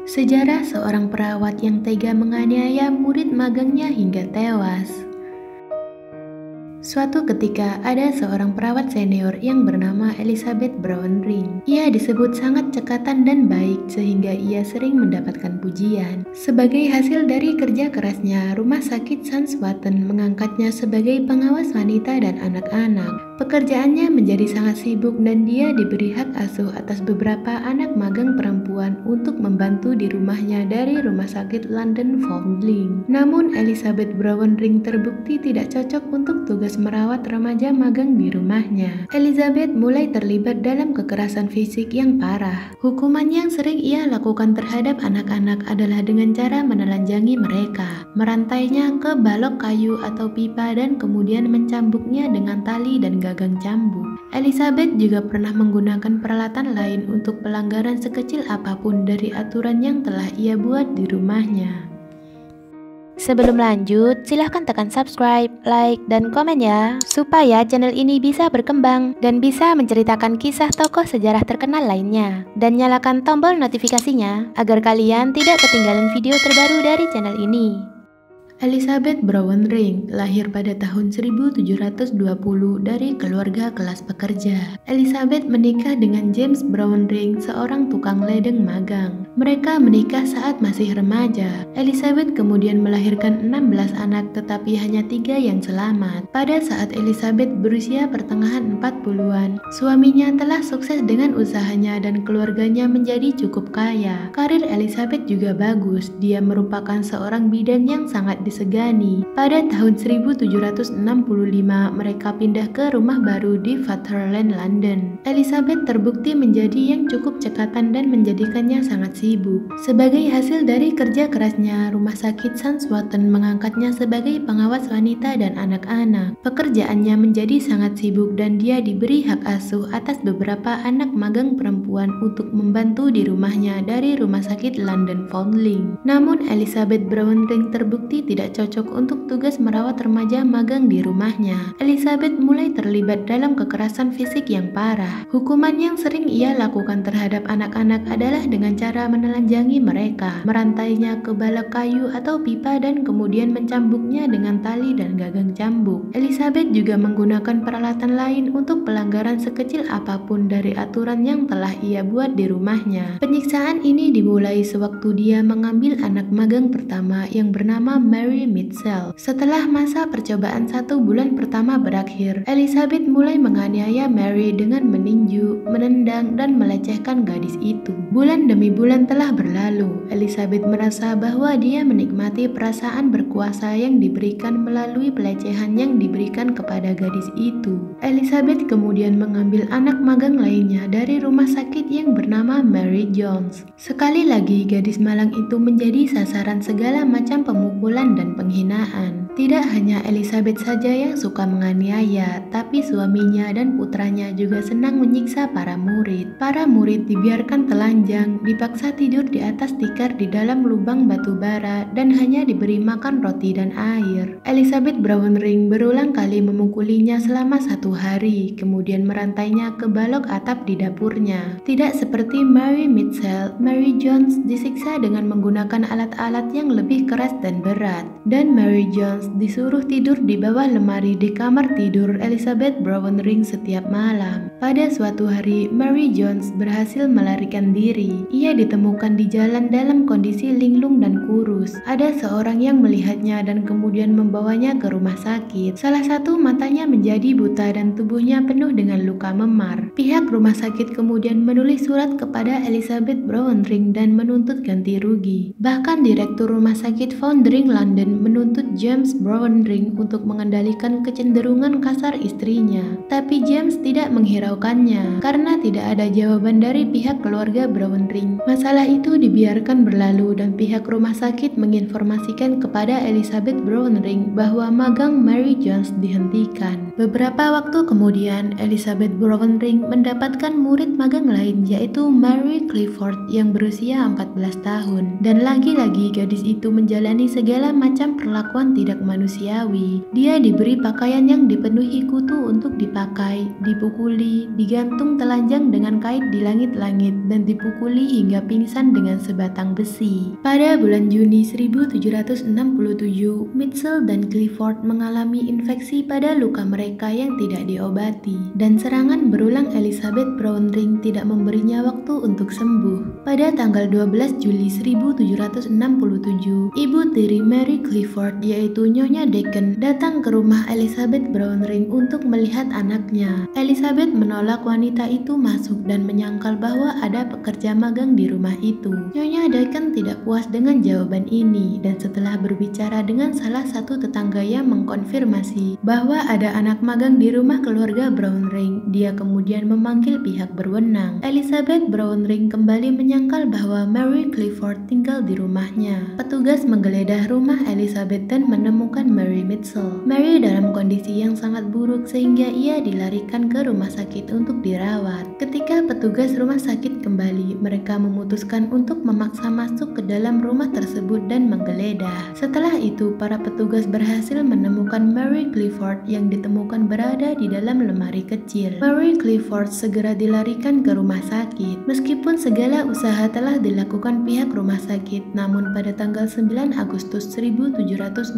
Sejarah seorang perawat yang tega menganiaya murid magangnya hingga tewas. Suatu ketika ada seorang perawat senior yang bernama Elizabeth Brownring. Ia disebut sangat cekatan dan baik sehingga ia sering mendapatkan pujian. Sebagai hasil dari kerja kerasnya, Rumah Sakit Sanswaten mengangkatnya sebagai pengawas wanita dan anak-anak. Pekerjaannya menjadi sangat sibuk dan dia diberi hak asuh atas beberapa anak magang perempuan untuk membantu di rumahnya dari Rumah Sakit London Foundling. Namun Elizabeth Brownring terbukti tidak cocok untuk tugas merawat remaja magang di rumahnya. Elizabeth mulai terlibat dalam kekerasan fisik yang parah. Hukuman yang sering ia lakukan terhadap anak-anak adalah dengan cara menelanjangi mereka, merantainya ke balok kayu atau pipa dan kemudian mencambuknya dengan tali dan gagang cambuk. Elizabeth juga pernah menggunakan peralatan lain untuk pelanggaran sekecil apapun dari aturan yang telah ia buat di rumahnya. Sebelum lanjut, silahkan tekan subscribe, like, dan komen ya, supaya channel ini bisa berkembang dan bisa menceritakan kisah tokoh sejarah terkenal lainnya. Dan nyalakan tombol notifikasinya, agar kalian tidak ketinggalan video terbaru dari channel ini. Elizabeth Brownring lahir pada tahun 1720 dari keluarga kelas pekerja. Elizabeth menikah dengan James Brownring, seorang tukang ledeng magang. Mereka menikah saat masih remaja. Elizabeth kemudian melahirkan 16 anak tetapi hanya 3 yang selamat. Pada saat Elizabeth berusia pertengahan 40-an, suaminya telah sukses dengan usahanya dan keluarganya menjadi cukup kaya. Karir Elizabeth juga bagus. Dia merupakan seorang bidan yang sangat disegani. Pada tahun 1765, mereka pindah ke rumah baru di Fatherland, London. Elizabeth terbukti menjadi yang cukup cekatan dan menjadikannya sangat sibuk. Sebagai hasil dari kerja kerasnya, Rumah Sakit Sanswaten mengangkatnya sebagai pengawas wanita dan anak-anak. Pekerjaannya menjadi sangat sibuk dan dia diberi hak asuh atas beberapa anak magang perempuan untuk membantu di rumahnya dari Rumah Sakit London Foundling. Namun Elizabeth Brownring terbukti tidak cocok untuk tugas merawat remaja magang di rumahnya. Elizabeth mulai terlibat dalam kekerasan fisik yang parah. Hukuman yang sering ia lakukan terhadap anak-anak adalah dengan cara menelanjangi mereka, merantainya ke balok kayu atau pipa dan kemudian mencambuknya dengan tali dan gagang cambuk. Elizabeth juga menggunakan peralatan lain untuk pelanggaran sekecil apapun dari aturan yang telah ia buat di rumahnya. Penyiksaan ini dimulai sewaktu dia mengambil anak magang pertama yang bernama Mary Mitchell. Setelah masa percobaan 1 bulan pertama berakhir, Elizabeth mulai menganiaya Mary dengan meninju, menendang, dan melecehkan gadis itu. Bulan demi bulan telah berlalu. Elizabeth merasa bahwa dia menikmati perasaan berkuasa yang diberikan melalui pelecehan yang diberikan kepada gadis itu. Elizabeth kemudian mengambil anak magang lainnya dari rumah sakit yang bernama Mary Jones. Sekali lagi, gadis malang itu menjadi sasaran segala macam pemukulan dan penghinaan. Tidak hanya Elizabeth saja yang suka menganiaya, tapi suaminya dan putranya juga senang menyiksa para murid. Para murid dibiarkan telanjang, dipaksa tidur di atas tikar di dalam lubang batu bara, dan hanya diberi makan roti dan air. Elizabeth Brownring berulang kali memukulinya selama 1 hari, kemudian merantainya ke balok atap di dapurnya. Tidak seperti Mary Mitchell, Mary Jones disiksa dengan menggunakan alat-alat yang lebih keras dan berat. Dan Mary Jones disuruh tidur di bawah lemari di kamar tidur Elizabeth Brownring setiap malam. Pada suatu hari, Mary Jones berhasil melarikan diri. Ia ditemukan di jalan dalam kondisi linglung dan kurus. Ada seorang yang melihatnya dan kemudian membawanya ke rumah sakit. Salah satu matanya menjadi buta dan tubuhnya penuh dengan luka memar. Pihak rumah sakit kemudian menulis surat kepada Elizabeth Brownring dan menuntut ganti rugi. Bahkan Direktur Rumah Sakit Foundling London menuntut James Brownring untuk mengendalikan kecenderungan kasar istrinya. Tapi James tidak menghiraukannya karena tidak ada jawaban dari pihak keluarga Brownring. Masalah itu dibiarkan berlalu dan pihak rumah sakit menginformasikan kepada Elizabeth Brownring bahwa magang Mary Jones dihentikan. Beberapa waktu kemudian, Elizabeth Brownring mendapatkan murid magang lain yaitu Mary Clifford yang berusia 14 tahun. Dan lagi-lagi gadis itu menjalani segala macam perlakuan tidak manusiawi. Dia diberi pakaian yang dipenuhi kutu untuk dipakai, dipukuli, digantung telanjang dengan kait di langit-langit, dan dipukuli hingga pingsan dengan sebatang besi. Pada bulan Juni 1767, Mitchell dan Clifford mengalami infeksi pada luka mereka yang tidak diobati, dan serangan berulang Elizabeth Brownring tidak memberinya waktu untuk sembuh. Pada tanggal 12 Juli 1767, ibu tiri Mary Clifford yaitu Nyonya Deacon datang ke rumah Elizabeth Brownring untuk melihat anaknya. Elizabeth menolak wanita itu masuk dan menyangkal bahwa ada pekerja magang di rumah itu. Nyonya Deacon tidak puas dengan jawaban ini, dan setelah berbicara dengan salah satu tetangga yang mengkonfirmasi bahwa ada anak magang di rumah keluarga Brownring, dia kemudian memanggil pihak berwenang. Elizabeth Brownring kembali menyangkal bahwa Mary Clifford tinggal di rumahnya. Petugas menggeledah rumah Elizabeth dan menemukan Mary Mitchell. Mary dalam kondisi yang sangat buruk sehingga ia dilarikan ke rumah sakit untuk dirawat. Ketika petugas rumah sakit kembali, mereka memutuskan untuk memaksa masuk ke dalam rumah tersebut dan menggeledah. Setelah itu, para petugas berhasil menemukan Mary Clifford yang ditemukan berada di dalam lemari kecil. Mary Clifford segera dilarikan ke rumah sakit. Meskipun segala usaha telah dilakukan pihak rumah sakit, namun pada tanggal 9 Agustus 1767,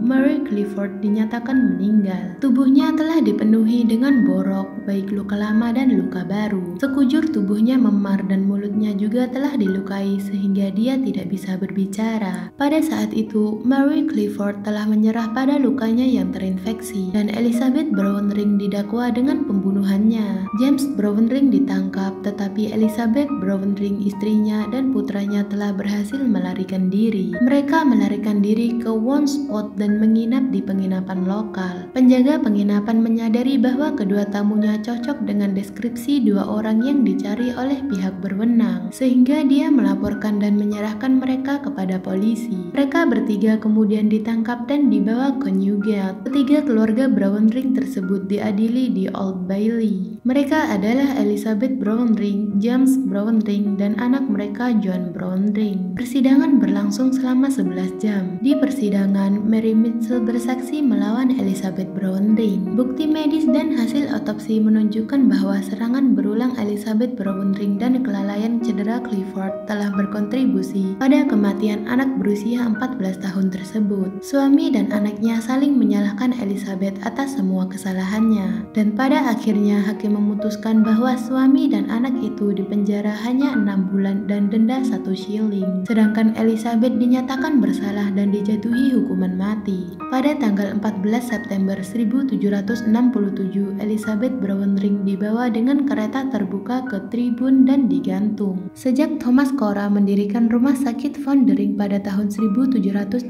Mary Clifford dinyatakan meninggal. Tubuhnya telah dipenuhi dengan borok, baik luka lama dan luka baru. Sekujur tubuhnya memar dan mulutnya juga telah dilukai sehingga dia tidak bisa berbicara. Pada saat itu, Mary Clifford telah menyerah pada lukanya yang terinfeksi, dan Elizabeth Brownring didakwa dengan pembunuhannya. James Brownring ditangkap, tetapi Elizabeth Brownring, istrinya dan putranya telah berhasil melarikan diri. Mereka melarikan diri ke Wandsworth dan menginap di penginapan lokal. Penjaga penginapan menyadari bahwa kedua tamunya cocok dengan deskripsi dua orang yang dicari oleh pihak berwenang, sehingga dia melaporkan dan menyerahkan mereka kepada polisi. Mereka bertiga kemudian ditangkap dan dibawa ke Newgate. Ketiga keluarga Brownring tersebut diadili di Old Bailey. Mereka adalah Elizabeth Brownring, James Brownring, dan anak mereka John Brownring. Persidangan berlangsung selama 11 jam. Di persidangan, Mary Mitchell bersaksi melawan Elizabeth Brownring. Bukti medis dan hasil otopsi menunjukkan bahwa serangan berulang Elizabeth Brownring dan kelalaian cedera Clifford telah berkontribusi pada kematian anak berusia 14 tahun tersebut. Suami dan anaknya saling menyalahkan Elizabeth atas semua kesalahannya, dan pada akhirnya hakim memutuskan bahwa suami dan anak itu dipenjara hanya 6 bulan dan denda 1 shilling, sedangkan Elizabeth dinyatakan bersalah dan dijatuhi hukuman mati. Pada tanggal 14 September 1767, Elizabeth Brownring dibawa dengan kereta terbuka ke tribun dan digantung. Sejak Thomas Cora mendirikan rumah sakit Foundering pada tahun 1739,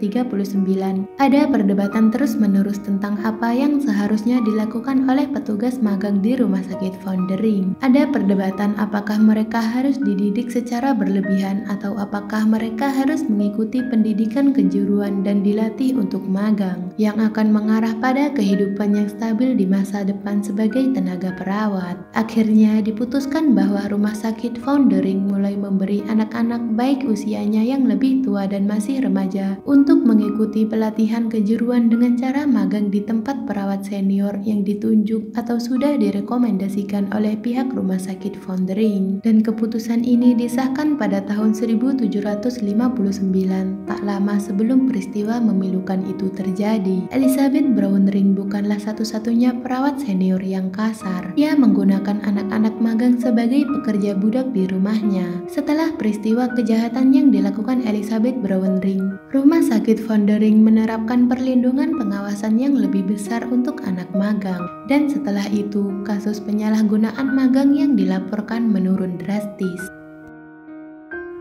ada perdebatan terus-menerus tentang apa yang seharusnya dilakukan oleh petugas magang di rumah sakit Foundering. Ada perdebatan apakah mereka harus dididik secara berlebihan atau apakah mereka harus mengikuti pendidikan kejuruan dan dilatih untuk magang, yang akan mengarah pada kehidupan yang stabil di masa depan sebagai tenaga perawat. Akhirnya diputuskan bahwa rumah sakit Foundering mulai memberi anak-anak baik usianya yang lebih tua dan masih remaja untuk mengikuti pelatihan kejuruan dengan cara magang di tempat perawat senior yang ditunjuk atau sudah direkomendasikan oleh pihak rumah sakit Foundering. Dan keputusan ini disahkan pada tahun 1759, tak lama sebelum peristiwa memilukan itu terjadi. Elizabeth Brownring bukanlah satu-satunya perawat senior yang kasar. Ia menggunakan anak-anak magang sebagai pekerja budak di rumahnya. Setelah peristiwa kejahatan yang dilakukan Elizabeth Brownring, rumah sakit Foundering menerapkan perlindungan pengawasan yang lebih besar untuk anak magang. Dan setelah itu, kasus penyalahgunaan magang yang dilaporkan menurun drastis.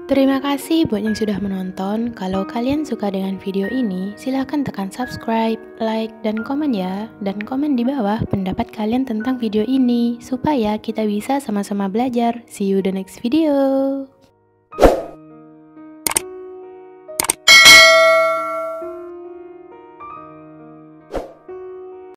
Terima kasih buat yang sudah menonton. Kalau kalian suka dengan video ini, silahkan tekan subscribe, like, dan komen ya. Dan komen di bawah pendapat kalian tentang video ini, supaya kita bisa sama-sama belajar. See you the next video.